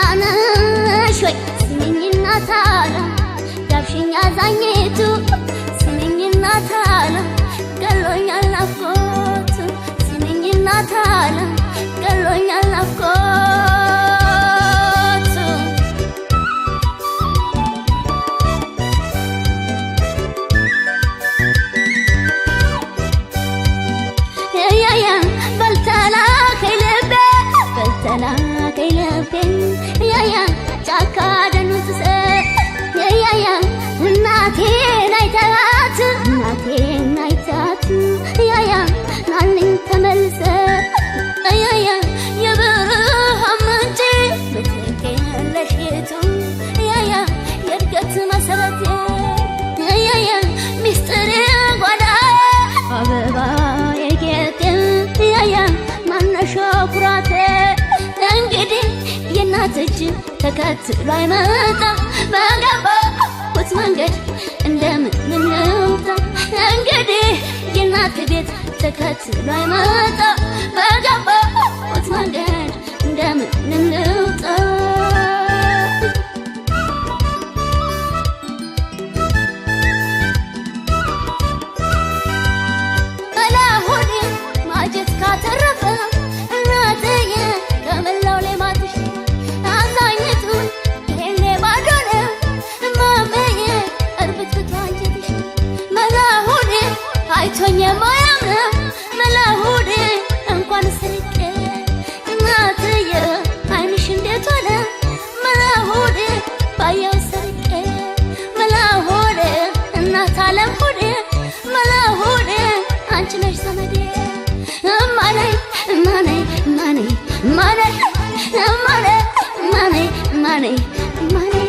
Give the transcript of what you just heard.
ናናሾይ ስሚኝና ታላ ዳብሽኛ ዛኝቱ ስሚኝና ታላ ገሎኛል ናፍቆቱ ስሚኝና ታላ ገሎኛል ናፍቆቱ ያያ ጫካ ደኑትሰ ያያ እናቴን አይታት ያያ ናልኝ ተመልሰ ያያ የብርሃን ምንጭ ብትገለሽቱ ያያ የእድገት መሰረት ያያ ሚስጥር ጓዳ አበባ የጌጤ ያያ ማነሻ ኩራቴ እንግዲህ የእናት እጅ ተከትሎ አይመጣ በገባሁት መንገድ እንደምንም ልውጣ እንግዲህ የእናት ቤት ተከትሎ አይመጣ በገባሁት መንገድ እንደምንም ልውጣ መላሁን ማጀት ካተረፈ እናትዬ ከመላው ላይ ማትሽ አዛኝቱ ይሄኔ ባዶነ ማመዬ እርብትብቱ አንጀትሽ መላሁን አይቶኝ የማያምነው መላሁን እንኳን ስርቄ እናትዬ አይንሽ እንዴት ሆነ መላሁን ባየው ስርቄ መላሁን እናት አለም ሁኔ መላሁን አንቺ ነሽ ዘመዴ ማነይ ማነይ ማነይ ማነይ ማነይ ማነይ ማነይ